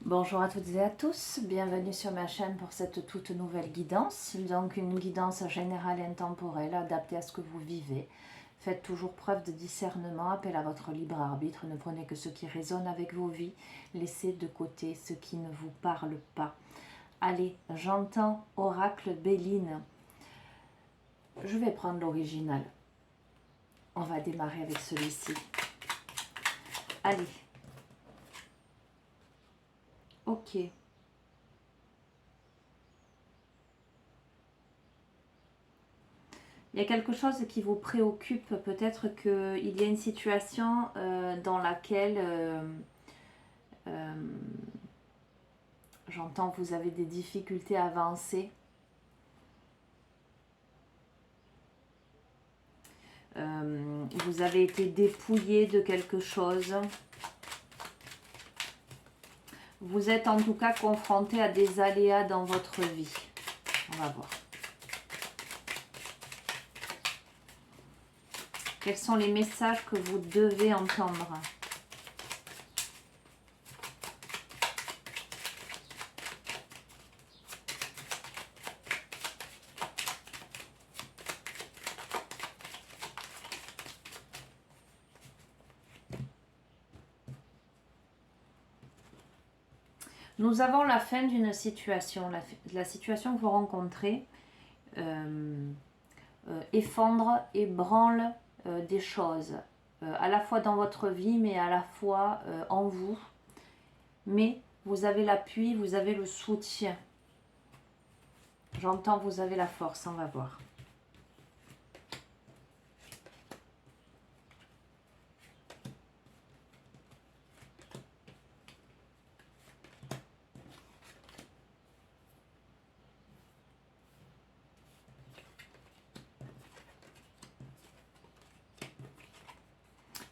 Bonjour à toutes et à tous, bienvenue sur ma chaîne pour cette toute nouvelle guidance. Donc une guidance générale et intemporelle adaptée à ce que vous vivez. Faites toujours preuve de discernement, appel à votre libre arbitre, ne prenez que ce qui résonne avec vos vies, laissez de côté ce qui ne vous parle pas. Allez, j'entends Oracle Béline. Je vais prendre l'original. On va démarrer avec celui-ci. Allez. Ok. Il y a quelque chose qui vous préoccupe, peut-être qu'il y a une situation dans laquelle, j'entends que vous avez des difficultés à avancer. Vous avez été dépouillé de quelque chose. Vous êtes en tout cas confronté à des aléas dans votre vie. On va voir. Quels sont les messages que vous devez entendre ? Nous avons la fin d'une situation, la situation que vous rencontrez effondre, ébranle des choses, à la fois dans votre vie, mais à la fois en vous. Mais vous avez l'appui, vous avez le soutien. J'entends, vous avez la force, on va voir.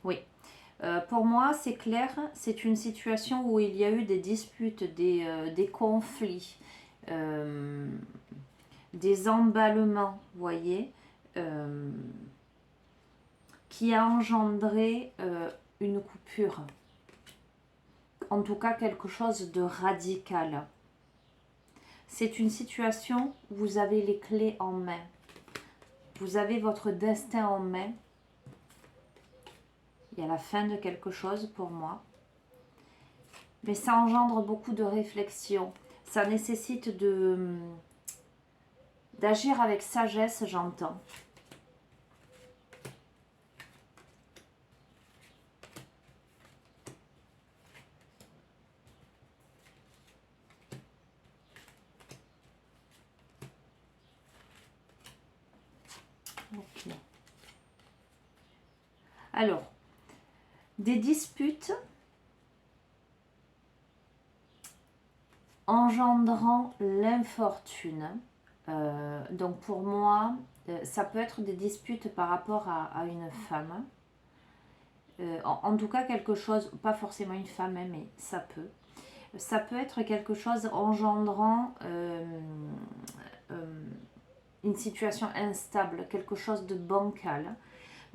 Oui, pour moi, c'est clair, c'est une situation où il y a eu des disputes, des conflits, des emballements, vous voyez, qui a engendré une coupure. En tout cas, quelque chose de radical. C'est une situation où vous avez les clés en main. Vous avez votre destin en main. Il y a la fin de quelque chose pour moi. Mais ça engendre beaucoup de réflexion. Ça nécessite d'agir avec sagesse, j'entends. Ok. Alors, des disputes engendrant l'infortune. Donc pour moi, ça peut être des disputes par rapport à une femme. En tout cas, quelque chose, pas forcément une femme, hein, mais ça peut. Ça peut être quelque chose engendrant une situation instable, quelque chose de bancal,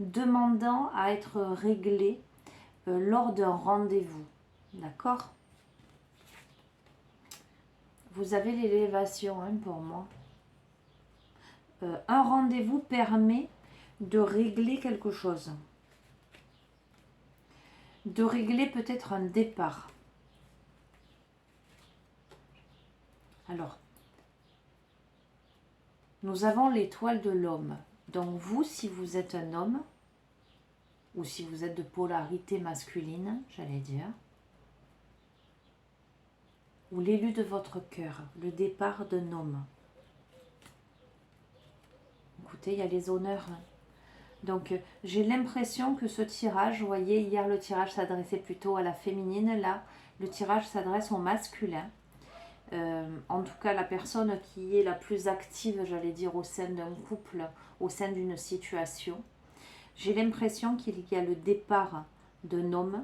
demandant à être réglé lors d'un rendez-vous. D'accord ? Vous avez l'élévation, hein, pour moi. Un rendez-vous permet de régler quelque chose. De régler peut-être un départ. Alors, nous avons l'étoile de l'homme. Donc vous, si vous êtes un homme, ou si vous êtes de polarité masculine, j'allais dire, ou l'élu de votre cœur, le départ d'un homme. Écoutez, il y a les honneurs. Donc, j'ai l'impression que ce tirage, vous voyez, hier le tirage s'adressait plutôt à la féminine, là, le tirage s'adresse au masculin. En tout cas, la personne qui est la plus active, j'allais dire, au sein d'un couple, au sein d'une situation. J'ai l'impression qu'il y a le départ d'un homme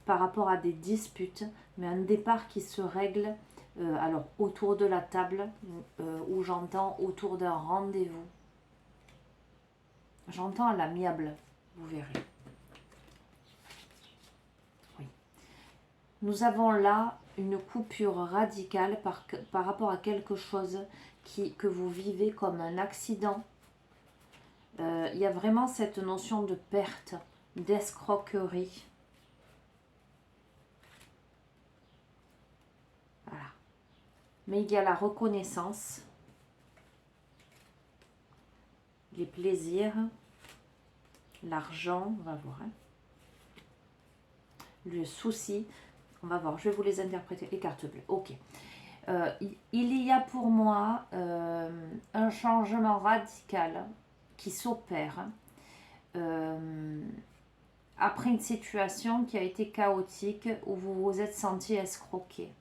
par rapport à des disputes, mais un départ qui se règle alors autour de la table, où j'entends autour d'un rendez-vous. J'entends à l'amiable, vous verrez. Oui. Nous avons là une coupure radicale par rapport à quelque chose que vous vivez comme un accident. Il y a vraiment cette notion de perte, d'escroquerie. Voilà. Mais il y a la reconnaissance, les plaisirs, l'argent, on va voir. Hein. Le souci, on va voir, je vais vous les interpréter, les cartes bleues. Ok. Il y a pour moi un changement radical qui s'opère après une situation qui a été chaotique où vous vous êtes senti escroqué.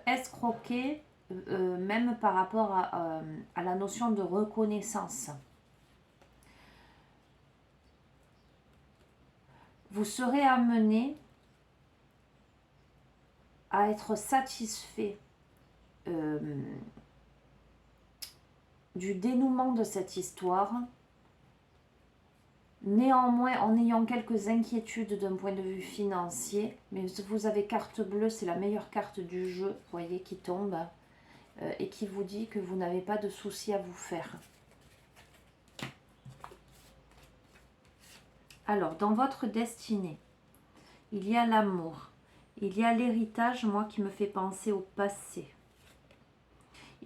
Escroqué même par rapport à la notion de reconnaissance. Vous serez amené à être satisfait du dénouement de cette histoire, néanmoins en ayant quelques inquiétudes d'un point de vue financier, mais vous avez carte bleue, c'est la meilleure carte du jeu, vous voyez, qui tombe, et qui vous dit que vous n'avez pas de soucis à vous faire. Alors, dans votre destinée, il y a l'amour, il y a l'héritage, moi, qui me fait penser au passé.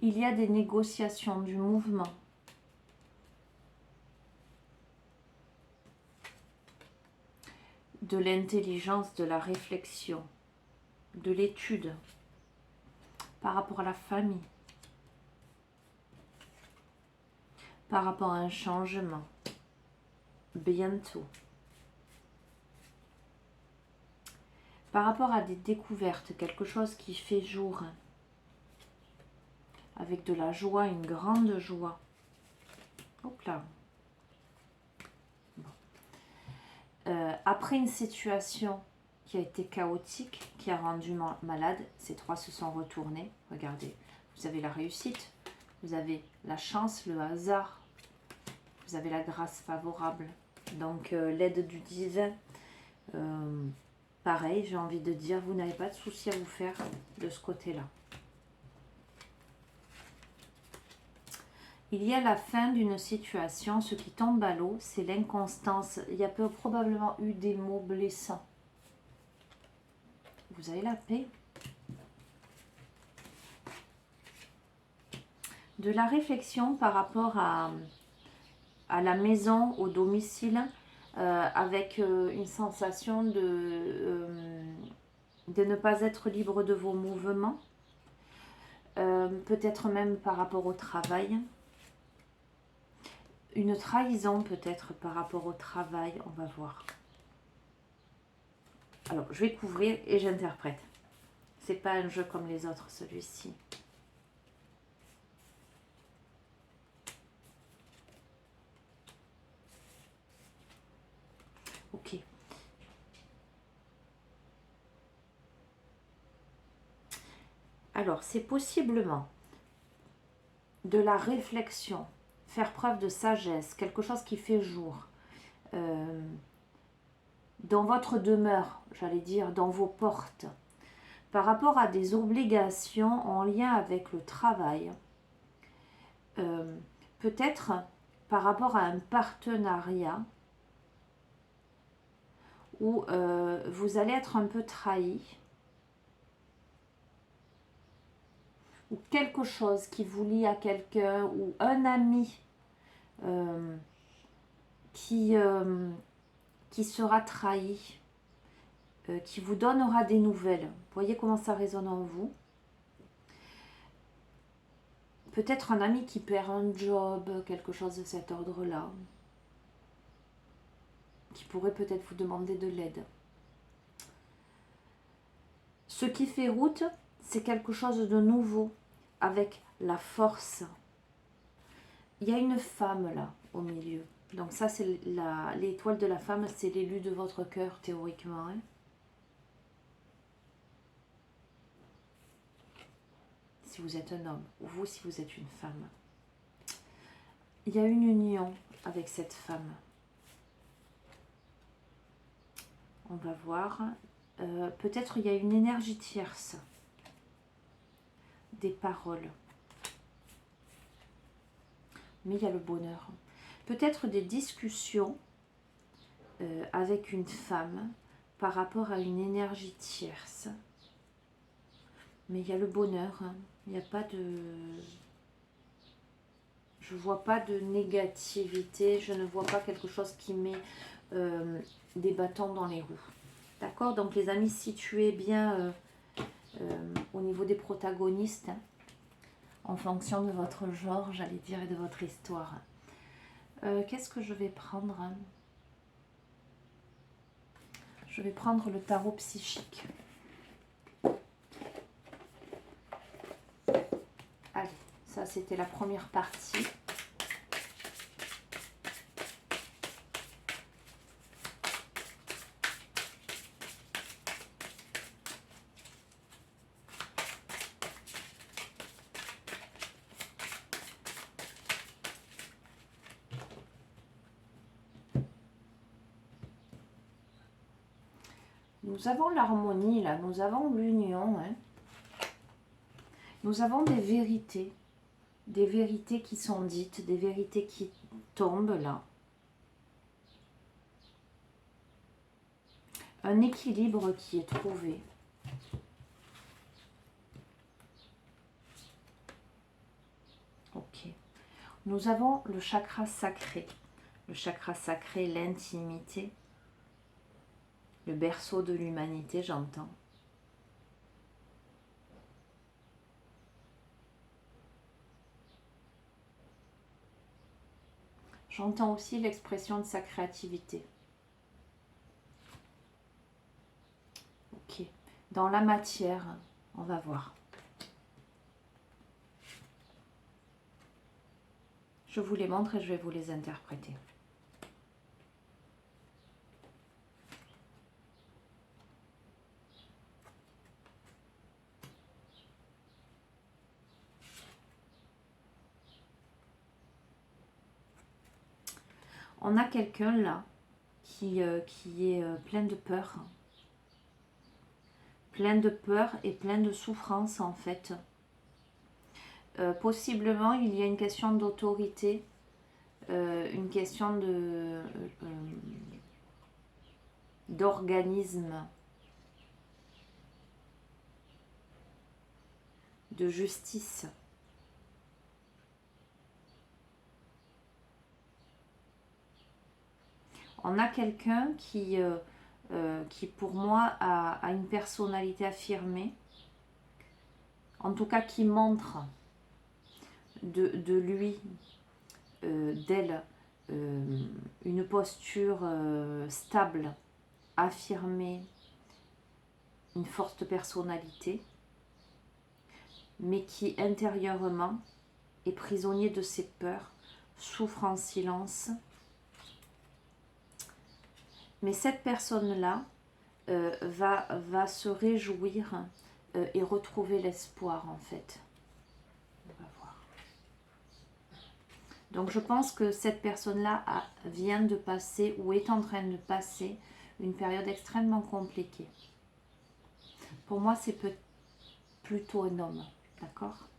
Il y a des négociations, du mouvement. De l'intelligence, de la réflexion, de l'étude, par rapport à la famille, par rapport à un changement, bientôt. Par rapport à des découvertes, quelque chose qui fait jour, avec de la joie, une grande joie. Hop là. Bon. Après une situation qui a été chaotique, qui a rendu malade, ces trois se sont retournés. Regardez, vous avez la réussite, vous avez la chance, le hasard, vous avez la grâce favorable. Donc l'aide du divin. Pareil, j'ai envie de dire, vous n'avez pas de souci à vous faire de ce côté-là. Il y a la fin d'une situation, ce qui tombe à l'eau, c'est l'inconstance. Il y a probablement eu des mots blessants. Vous avez la paix. De la réflexion par rapport à la maison, au domicile, avec une sensation de ne pas être libre de vos mouvements, peut-être même par rapport au travail, une trahison peut-être par rapport au travail, on va voir. Alors, je vais couvrir et j'interprète. C'est pas un jeu comme les autres, celui-ci. Ok. Alors, c'est possiblement de la réflexion, faire preuve de sagesse, quelque chose qui fait jour. Dans votre demeure, j'allais dire, dans vos portes, par rapport à des obligations en lien avec le travail, peut-être par rapport à un partenariat où vous allez être un peu trahi, ou quelque chose qui vous lie à quelqu'un, ou un ami qui sera trahi, qui vous donnera des nouvelles. Vous voyez comment ça résonne en vous. Peut-être un ami qui perd un job, quelque chose de cet ordre-là, qui pourrait peut-être vous demander de l'aide. Ce qui fait route, c'est quelque chose de nouveau, avec la force. Il y a une femme là, au milieu. Donc ça, c'est l'étoile de la femme, c'est l'élu de votre cœur, théoriquement. Hein. Si vous êtes un homme, ou vous si vous êtes une femme. Il y a une union avec cette femme. On va voir. peut-être il y a une énergie tierce, des paroles. Mais il y a le bonheur. Peut-être des discussions avec une femme par rapport à une énergie tierce. Mais il y a le bonheur. Hein. Il n'y a pas de... Je ne vois pas de négativité. Je ne vois pas quelque chose qui met des bâtons dans les roues. D'accord? Donc les amis, situez bien au niveau des protagonistes, hein, en fonction de votre genre, j'allais dire, et de votre histoire. Qu'est-ce que je vais prendre? Je vais prendre le tarot psychique. Allez, ça c'était la première partie. Nous avons l'harmonie là, nous avons l'union. Hein. Nous avons des vérités qui sont dites, des vérités qui tombent là. Un équilibre qui est trouvé. Ok. Nous avons le chakra sacré. Le chakra sacré, l'intimité. Le berceau de l'humanité, j'entends. J'entends aussi l'expression de sa créativité. Ok. Dans la matière, on va voir. Je vous les montre et je vais vous les interpréter. On a quelqu'un là qui est plein de peur. Plein de peur et plein de souffrance en fait. Possiblement, il y a une question d'autorité, une question d'organisme, de justice. On a quelqu'un qui pour moi a une personnalité affirmée, en tout cas qui montre de lui, d'elle, une posture stable, affirmée, une forte personnalité, mais qui intérieurement est prisonnier de ses peurs, souffre en silence. Mais cette personne-là va se réjouir et retrouver l'espoir en fait. On va voir. Donc je pense que cette personne-là vient de passer ou est en train de passer une période extrêmement compliquée. Pour moi, c'est plutôt un homme, d'accord?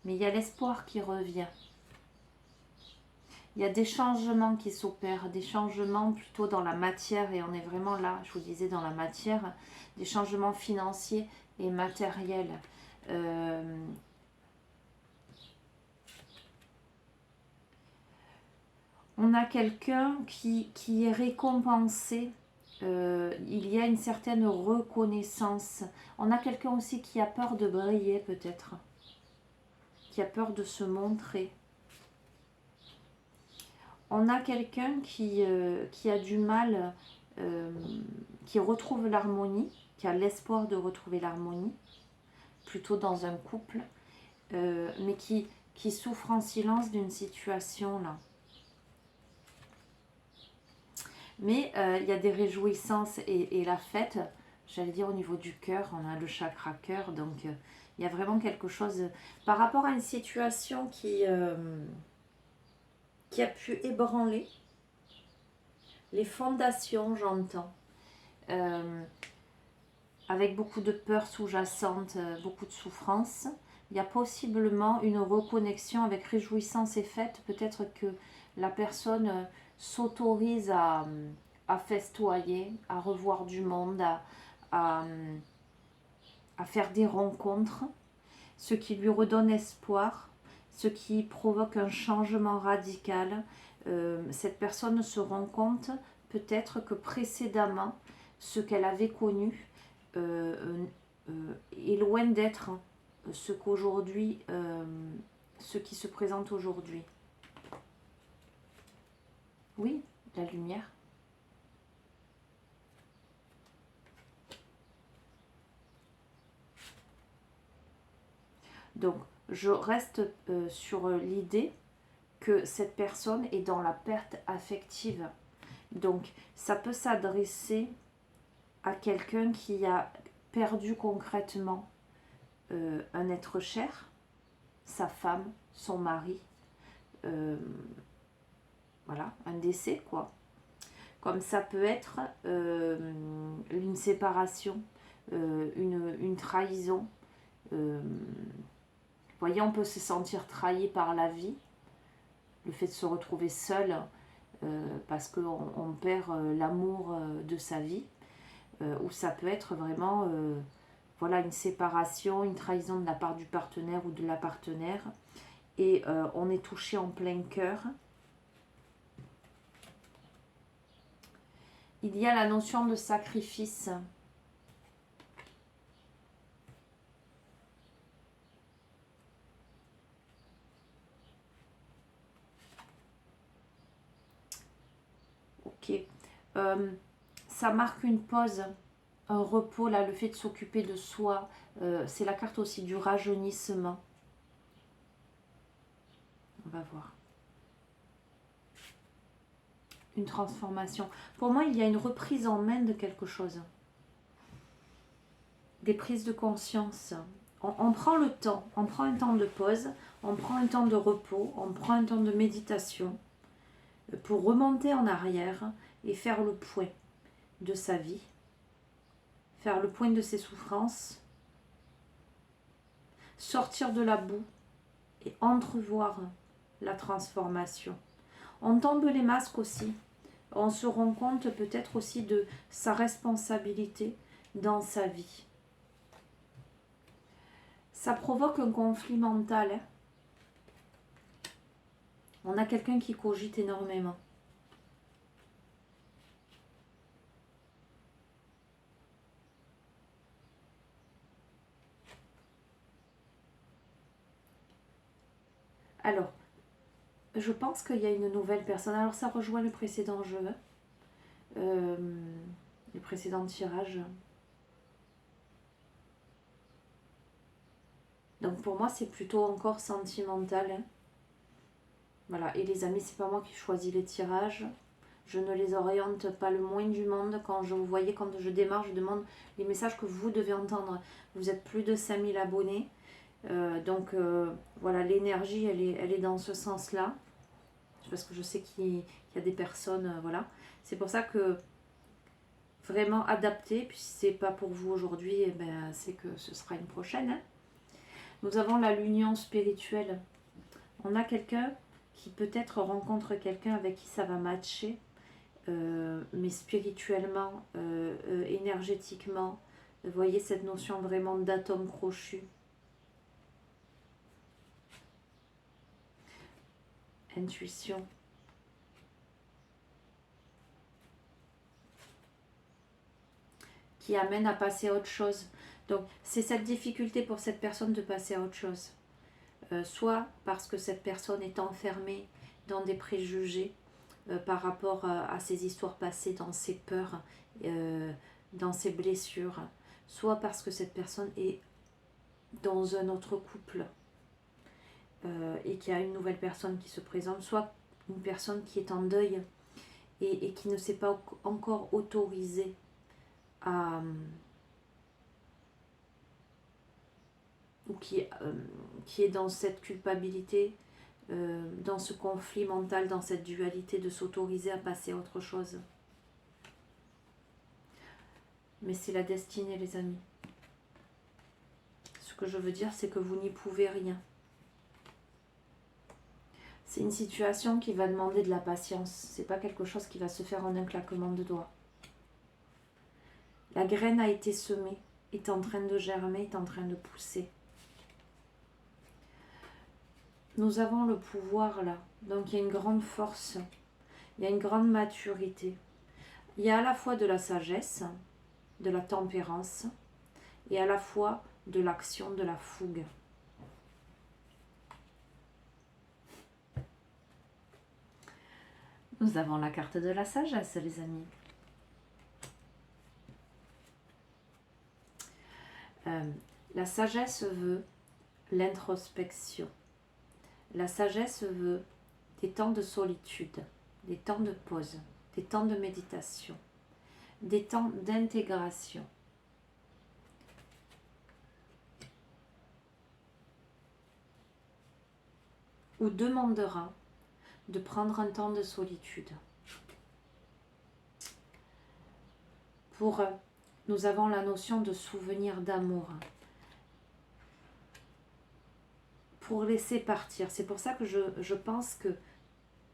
Mais il y a l'espoir qui revient. Il y a des changements qui s'opèrent, des changements plutôt dans la matière, et on est vraiment là, je vous disais, dans la matière, des changements financiers et matériels. On a quelqu'un qui est récompensé, il y a une certaine reconnaissance. On a quelqu'un aussi qui a peur de briller peut-être, qui a peur de se montrer. On a quelqu'un qui a du mal, qui retrouve l'harmonie, qui a l'espoir de retrouver l'harmonie, plutôt dans un couple, mais qui souffre en silence d'une situation là. Mais il y a des réjouissances et la fête, j'allais dire au niveau du cœur, on a le chakra cœur, donc il y a vraiment quelque chose par rapport à une situation qui a pu ébranler les fondations, j'entends. avec beaucoup de peur sous-jacente, beaucoup de souffrance. Il y a possiblement une reconnexion avec réjouissance et fête. Peut-être que la personne s'autorise à festoyer, à revoir du monde, à, à faire des rencontres, ce qui lui redonne espoir, ce qui provoque un changement radical. Cette personne se rend compte peut-être que précédemment, ce qu'elle avait connu est loin d'être ce qu'aujourd'hui, ce qui se présente aujourd'hui. Oui, la lumière. Donc, je reste sur l'idée que cette personne est dans la perte affective. Donc, ça peut s'adresser à quelqu'un qui a perdu concrètement un être cher, sa femme, son mari, voilà, un décès, quoi. Comme ça peut être une séparation, une trahison. Vous voyez, on peut se sentir trahi par la vie, le fait de se retrouver seul parce qu'on perd l'amour de sa vie, ou ça peut être vraiment voilà, une séparation, une trahison de la part du partenaire ou de la partenaire, et on est touché en plein cœur. Il y a la notion de sacrifice. Ok. Ça marque une pause, un repos, là, le fait de s'occuper de soi. C'est la carte aussi du rajeunissement. On va voir. Une transformation. Pour moi, il y a une reprise en main de quelque chose. Des prises de conscience. On prend le temps, on prend un temps de pause, on prend un temps de repos, on prend un temps de méditation pour remonter en arrière et faire le point de sa vie, faire le point de ses souffrances, sortir de la boue et entrevoir la transformation. On tombe les masques aussi. On se rend compte peut-être aussi de sa responsabilité dans sa vie. Ça provoque un conflit mental. Hein. On a quelqu'un qui cogite énormément. Alors, je pense qu'il y a une nouvelle personne. Alors, ça rejoint le précédent jeu. Le précédent tirage. Donc, pour moi, c'est plutôt encore sentimental. Hein. Voilà. Et les amis, c'est pas moi qui choisis les tirages. Je ne les oriente pas le moins du monde. Quand je vous voyez, quand je démarre, je demande les messages que vous devez entendre. Vous êtes plus de 5000 abonnés. Donc voilà, l'énergie, elle est dans ce sens-là. Parce que je sais qu'il y a des personnes, voilà. C'est pour ça que vraiment adapter, puis si c'est pas pour vous aujourd'hui, eh ben, c'est que ce sera une prochaine. Hein. Nous avons l'union spirituelle. On a quelqu'un qui peut-être rencontre quelqu'un avec qui ça va matcher, mais spirituellement, énergétiquement. Vous voyez cette notion vraiment d'atome crochu. Intuition. Qui amène à passer à autre chose. Donc, c'est cette difficulté pour cette personne de passer à autre chose. Soit parce que cette personne est enfermée dans des préjugés par rapport à ses histoires passées, dans ses peurs, dans ses blessures. Soit parce que cette personne est dans un autre couple et qu'il y a une nouvelle personne qui se présente. Soit une personne qui est en deuil et qui ne s'est pas encore autorisée ou qui est dans cette culpabilité, dans ce conflit mental, dans cette dualité de s'autoriser à passer à autre chose. mais c'est la destinée, les amis. Ce que je veux dire, c'est que vous n'y pouvez rien. C'est une situation qui va demander de la patience. C'est pas quelque chose qui va se faire en un claquement de doigts. La graine a été semée, est en train de germer, est en train de pousser. Nous avons le pouvoir là. Donc il y a une grande force. Il y a une grande maturité. Il y a à la fois de la sagesse, de la tempérance, et à la fois de l'action, de la fougue. Nous avons la carte de la sagesse, les amis. La sagesse veut l'introspection. La sagesse veut des temps de solitude, des temps de pause, des temps de méditation, des temps d'intégration. Ou demandera de prendre un temps de solitude. Nous avons la notion de souvenir d'amour. Pour laisser partir. C'est pour ça que je pense que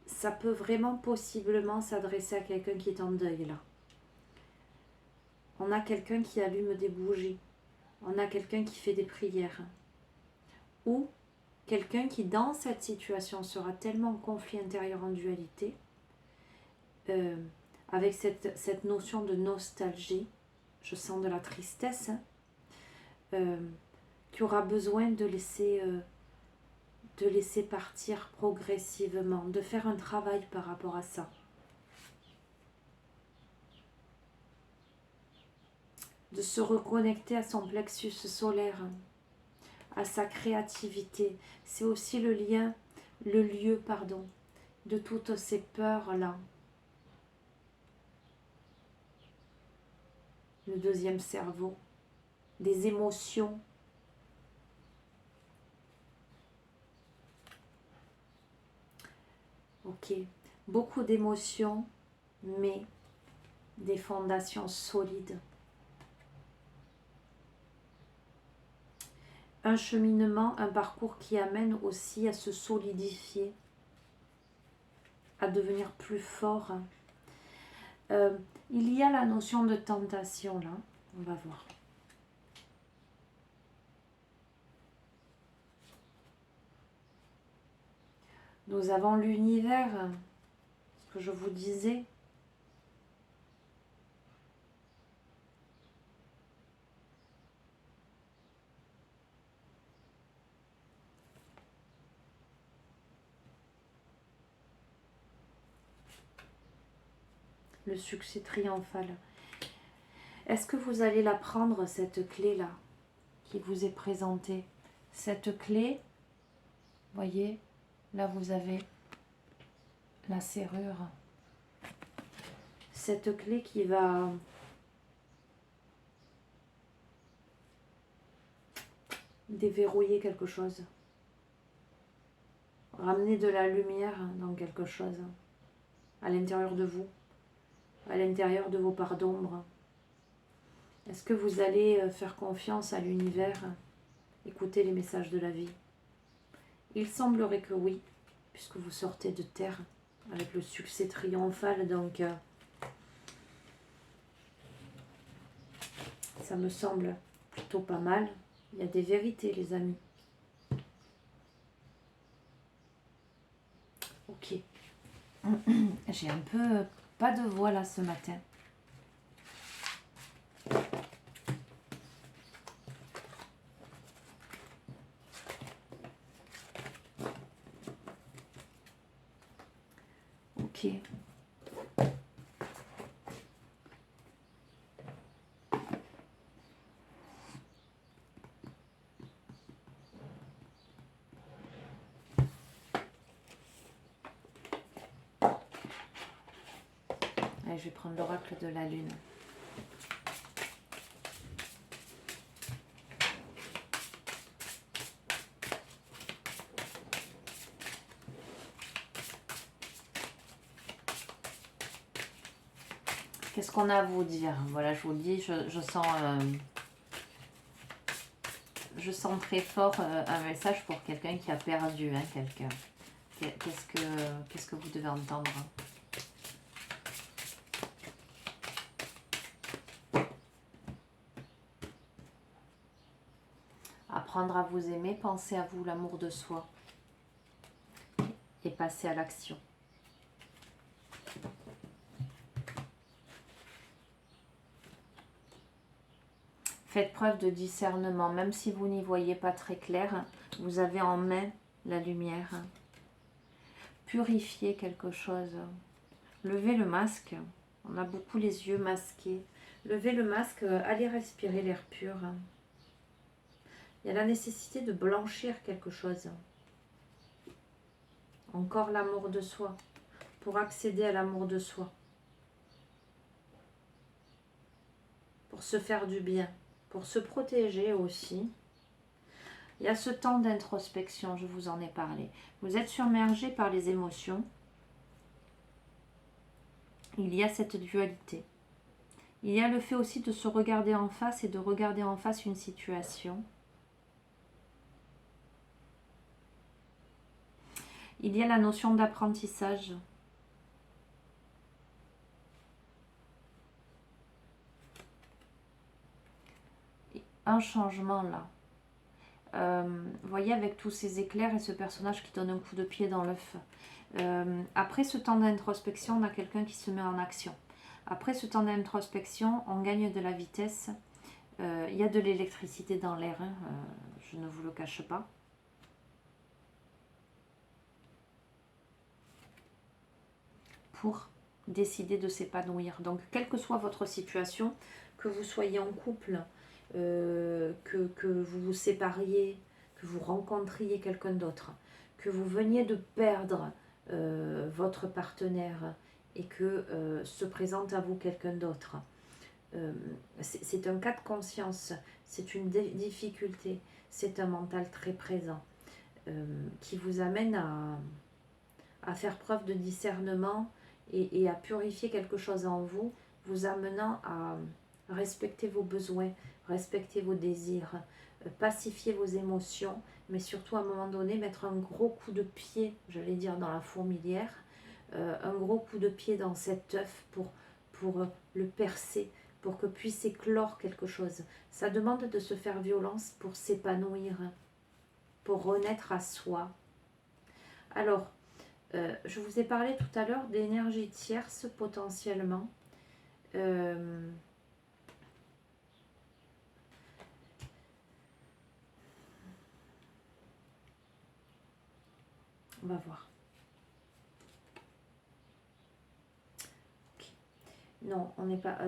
ça peut vraiment possiblement s'adresser à quelqu'un qui est en deuil là. On a quelqu'un qui allume des bougies. On a quelqu'un qui fait des prières. Ou quelqu'un qui dans cette situation sera tellement en conflit intérieur, en dualité, avec cette notion de nostalgie, je sens de la tristesse, qui aura besoin de laisser partir progressivement, de faire un travail par rapport à ça. De se reconnecter à son plexus solaire, à sa créativité. C'est aussi le lieu, de toutes ces peurs-là. Le deuxième cerveau, des émotions. Ok, beaucoup d'émotions, mais des fondations solides. Un cheminement, un parcours qui amène aussi à se solidifier, à devenir plus fort. Il y a la notion de tentation là, on va voir. Nous avons l'univers, ce que je vous disais. Le succès triomphal. Est-ce que vous allez la prendre, cette clé-là, qui vous est présentée? Cette clé, voyez, là vous avez la serrure. Cette clé qui va déverrouiller quelque chose. Ramener de la lumière dans quelque chose. À l'intérieur de vous. À l'intérieur de vos parts d'ombre. Est-ce que vous allez faire confiance à l'univers, écouter les messages de la vie? Il semblerait que oui, puisque vous sortez de terre avec le succès triomphal, donc ça me semble plutôt pas mal. Il y a des vérités, les amis. Ok. J'ai un peu pas de voix là ce matin. Ok. Allez, je vais prendre l'oracle de la lune. Qu'est-ce qu'on a à vous dire? Voilà, je vous le dis, je sens très fort un message pour quelqu'un qui a perdu quelqu'un. Qu'est-ce que vous devez entendre? Apprendre à vous aimer, penser à vous, l'amour de soi. Et passer à l'action. Faites preuve de discernement, même si vous n'y voyez pas très clair, vous avez en main la lumière. Purifiez quelque chose. Levez le masque. On a beaucoup les yeux masqués. Levez le masque, allez respirer l'air pur. Il y a la nécessité de blanchir quelque chose. Encore l'amour de soi. Pour accéder à l'amour de soi. Pour se faire du bien. Pour se protéger aussi. Il y a ce temps d'introspection, je vous en ai parlé. Vous êtes submergé par les émotions. Il y a cette dualité. Il y a le fait aussi de se regarder en face et de regarder en face une situation. Il y a la notion d'apprentissage. Un changement là. Vous voyez, avec tous ces éclairs et ce personnage qui donne un coup de pied dans l'œuf. Après ce temps d'introspection, on a quelqu'un qui se met en action. Après ce temps d'introspection, on gagne de la vitesse. Il y a de l'électricité dans l'air, je ne vous le cache pas. Pour décider de s'épanouir. Donc, quelle que soit votre situation, que vous soyez en couple, que vous vous sépariez, que vous rencontriez quelqu'un d'autre, que vous veniez de perdre votre partenaire et que se présente à vous quelqu'un d'autre. C'est un cas de conscience, c'est une difficulté, c'est un mental très présent qui vous amène à faire preuve de discernement et à purifier quelque chose en vous, vous amenant à respecter vos besoins, respecter vos désirs, pacifier vos émotions, mais surtout à un moment donné mettre un gros coup de pied, j'allais dire dans la fourmilière, un gros coup de pied dans cet œuf pour le percer, pour que puisse éclore quelque chose. Ça demande de se faire violence pour s'épanouir, pour renaître à soi. Alors, je vous ai parlé tout à l'heure d'énergie tierce potentiellement. On va voir. Okay. Non, on n'est pas...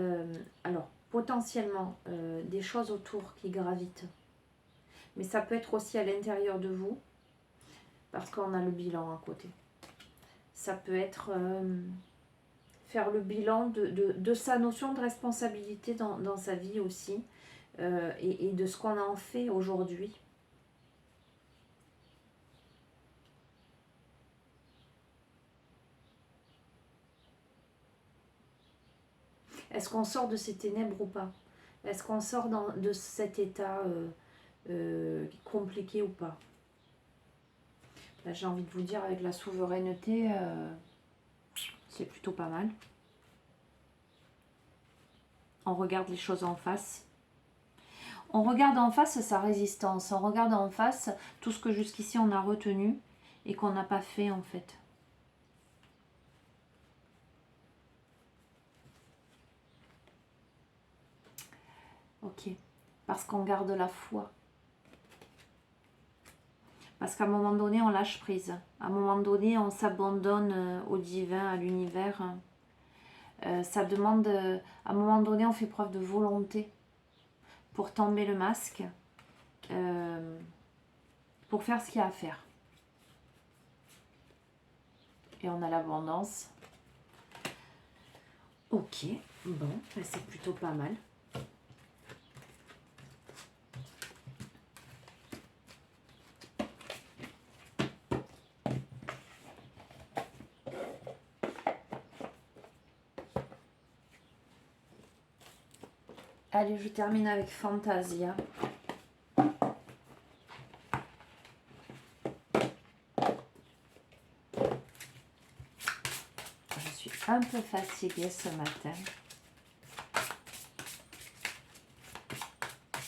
alors, potentiellement, des choses autour qui gravitent. Mais ça peut être aussi à l'intérieur de vous, parce qu'on a le bilan à côté. Ça peut être faire le bilan de sa notion de responsabilité dans sa vie aussi, et de ce qu'on en fait aujourd'hui. Est-ce qu'on sort de ces ténèbres ou pas? Est-ce qu'on sort de cet état compliqué ou pas? Là, j'ai envie de vous dire, avec la souveraineté, c'est plutôt pas mal. On regarde les choses en face. On regarde en face sa résistance. On regarde en face tout ce que jusqu'ici on a retenu et qu'on n'a pas fait en fait. Ok. Parce qu'on garde la foi. Parce qu'à un moment donné, on lâche prise. À un moment donné, on s'abandonne au divin, à l'univers. Ça demande... à un moment donné, on fait preuve de volonté pour tomber le masque, pour faire ce qu'il y a à faire. Et on a l'abondance. Ok, bon, c'est plutôt pas mal. Allez, je termine avec Fantasia. Je suis un peu fatiguée ce matin.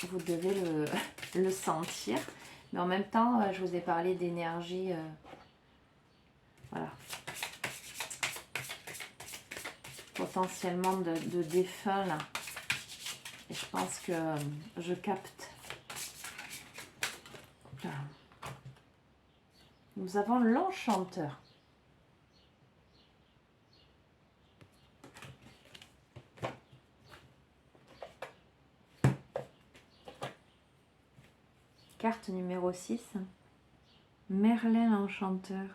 Vous devez le sentir. Mais en même temps, je vous ai parlé d'énergie. Voilà. Potentiellement de défunt là. Et je pense que je capte. Là. Nous avons l'Enchanteur. Carte numéro 6. Merlin l'Enchanteur.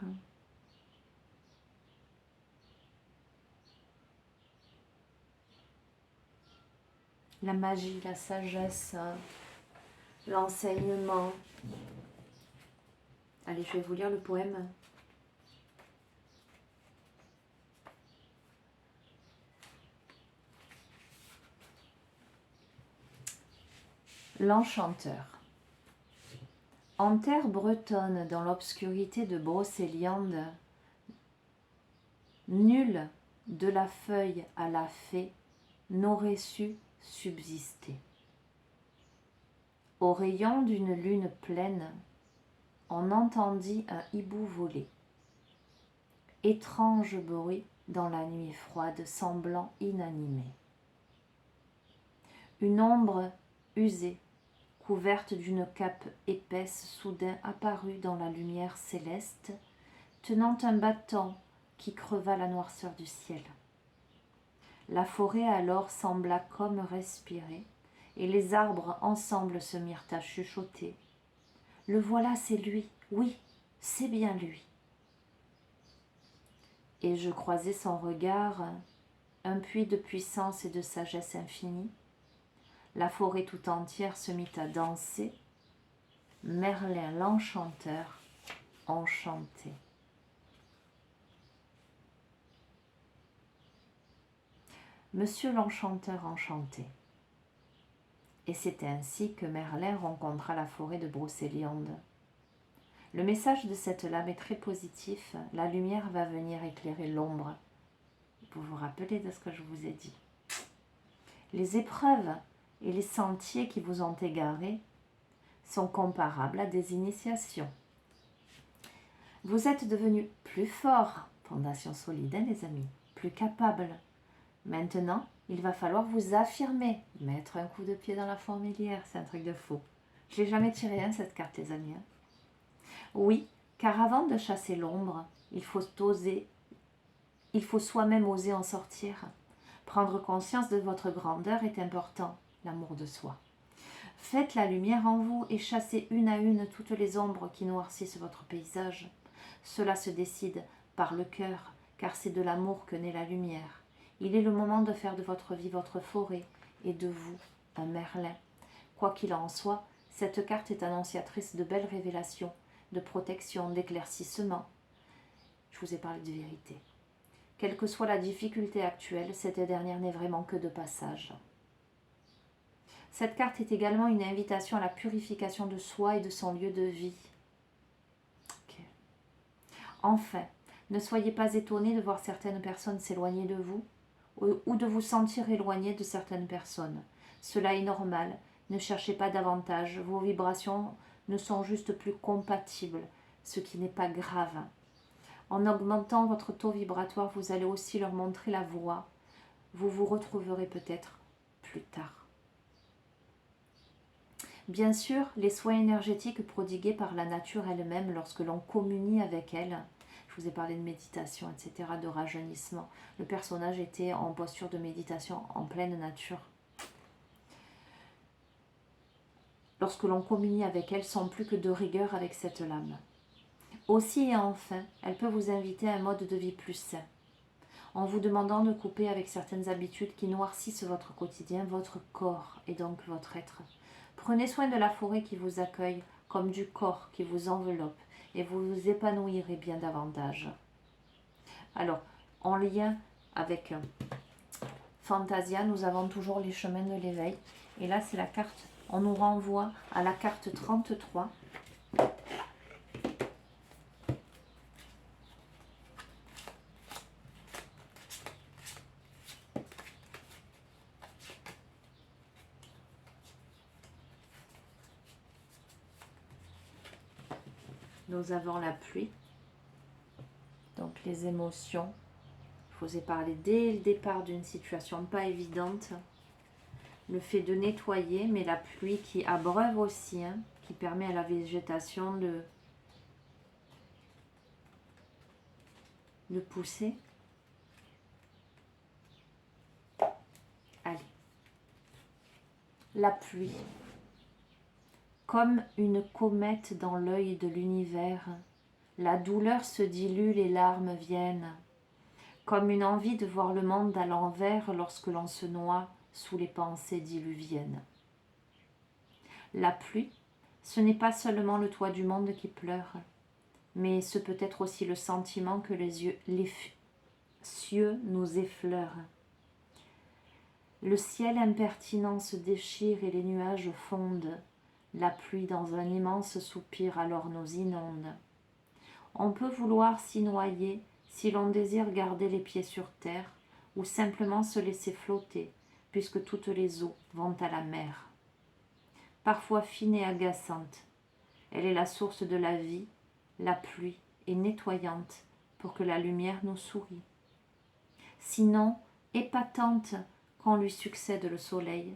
La magie, la sagesse, l'enseignement. Allez, je vais vous lire le poème. L'Enchanteur. En terre bretonne, dans l'obscurité de Brocéliande, nul, de la feuille à la fée, n'aurait su subsister. Au rayon d'une lune pleine, on entendit un hibou voler. Étrange bruit dans la nuit froide, semblant inanimé. Une ombre usée, couverte d'une cape épaisse, soudain apparut dans la lumière céleste, tenant un bâton qui creva la noirceur du ciel. La forêt alors sembla comme respirer, et les arbres ensemble se mirent à chuchoter. Le voilà, c'est lui, oui, c'est bien lui. Et je croisai son regard, un puits de puissance et de sagesse infinie. La forêt tout entière se mit à danser. Merlin l'Enchanteur, enchanté. Monsieur l'Enchanteur enchanté. Et c'est ainsi que Merlin rencontra la forêt de Brocéliande. Le message de cette lame est très positif. La lumière va venir éclairer l'ombre. Vous vous rappelez de ce que je vous ai dit. Les épreuves et les sentiers qui vous ont égarés sont comparables à des initiations. Vous êtes devenus plus forts, fondation solide, hein, les amis, plus capables. Maintenant, il va falloir vous affirmer, mettre un coup de pied dans la fourmilière, c'est un truc de fou. Je n'ai jamais tiré cette carte, les amis. Hein. Oui, car avant de chasser l'ombre, il faut oser, il faut soi-même oser en sortir. Prendre conscience de votre grandeur est important, l'amour de soi. Faites la lumière en vous et chassez une à une toutes les ombres qui noircissent votre paysage. Cela se décide par le cœur, car c'est de l'amour que naît la lumière. Il est le moment de faire de votre vie votre forêt et de vous un Merlin. Quoi qu'il en soit, cette carte est annonciatrice de belles révélations, de protection, d'éclaircissement. Je vous ai parlé de vérité. Quelle que soit la difficulté actuelle, cette dernière n'est vraiment que de passage. Cette carte est également une invitation à la purification de soi et de son lieu de vie. Okay. Enfin, ne soyez pas étonnés de voir certaines personnes s'éloigner de vous ou de vous sentir éloigné de certaines personnes. Cela est normal, ne cherchez pas davantage, vos vibrations ne sont juste plus compatibles, ce qui n'est pas grave. En augmentant votre taux vibratoire, vous allez aussi leur montrer la voie. Vous vous retrouverez peut-être plus tard. Bien sûr, les soins énergétiques prodigués par la nature elle-même lorsque l'on communie avec elle, je vous ai parlé de méditation, etc., de rajeunissement. Le personnage était en posture de méditation en pleine nature. Lorsque l'on communie avec elle, sans plus que de rigueur avec cette lame. Aussi et enfin, elle peut vous inviter à un mode de vie plus sain, en vous demandant de couper avec certaines habitudes qui noircissent votre quotidien, votre corps et donc votre être. Prenez soin de la forêt qui vous accueille comme du corps qui vous enveloppe et vous vous épanouirez bien davantage. Alors, en lien avec Fantasia, nous avons toujours les chemins de l'éveil. Et là, c'est la carte, on nous renvoie à la carte 33. Nous avons la pluie, donc les émotions. Je vous ai parlé dès le départ d'une situation pas évidente. Le fait de nettoyer, mais la pluie qui abreuve aussi, hein, qui permet à la végétation de pousser. Allez. La pluie. Comme une comète dans l'œil de l'univers, la douleur se dilue, les larmes viennent. Comme une envie de voir le monde à l'envers lorsque l'on se noie sous les pensées diluviennes. La pluie, ce n'est pas seulement le toit du monde qui pleure, mais ce peut être aussi le sentiment que les cieux nous effleurent. Le ciel impertinent se déchire et les nuages fondent. La pluie dans un immense soupir alors nous inonde. On peut vouloir s'y noyer si l'on désire garder les pieds sur terre ou simplement se laisser flotter puisque toutes les eaux vont à la mer. Parfois fine et agaçante, elle est la source de la vie, la pluie est nettoyante pour que la lumière nous sourie. Sinon, épatante quand lui succède le soleil,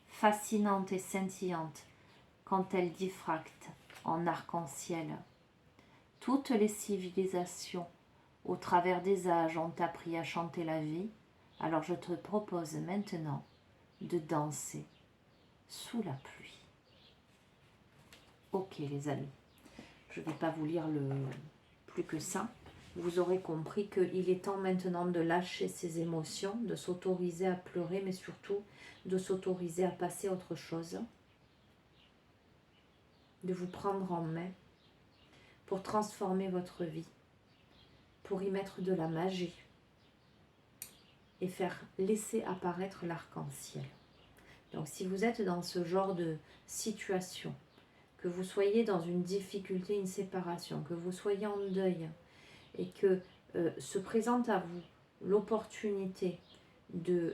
fascinante et scintillante quand elle diffracte en arc-en-ciel. Toutes les civilisations, au travers des âges, ont appris à chanter la vie, alors je te propose maintenant de danser sous la pluie. Ok les amis, je ne vais pas vous lire plus que ça. Vous aurez compris qu'il est temps maintenant de lâcher ses émotions, de s'autoriser à pleurer, mais surtout de s'autoriser à passer à autre chose, de vous prendre en main pour transformer votre vie, pour y mettre de la magie et faire laisser apparaître l'arc-en-ciel. Donc si vous êtes dans ce genre de situation, que vous soyez dans une difficulté, une séparation, que vous soyez en deuil et que se présente à vous l'opportunité de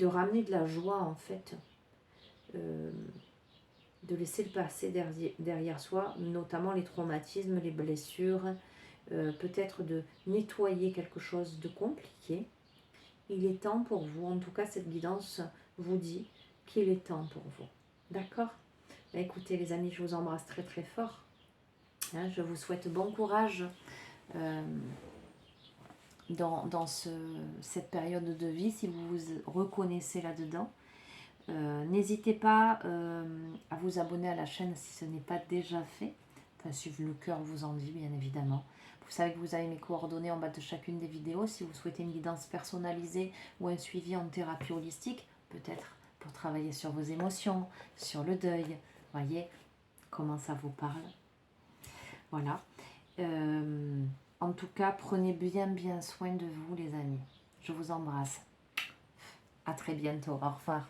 ramener de la joie en fait, de laisser le passé derrière soi, notamment les traumatismes, les blessures, peut-être de nettoyer quelque chose de compliqué. Il est temps pour vous, en tout cas cette guidance vous dit qu'il est temps pour vous. D'accord ? Écoutez les amis, je vous embrasse très très fort. Je vous souhaite bon courage dans cette période de vie, si vous vous reconnaissez là-dedans. N'hésitez pas à vous abonner à la chaîne si ce n'est pas déjà fait. Enfin, si le cœur vous en dit, bien évidemment. Vous savez que vous avez mes coordonnées en bas de chacune des vidéos. Si vous souhaitez une guidance personnalisée ou un suivi en thérapie holistique, peut-être pour travailler sur vos émotions, sur le deuil. Voyez comment ça vous parle. Voilà. En tout cas, prenez bien soin de vous, les amis. Je vous embrasse. À très bientôt. Au revoir.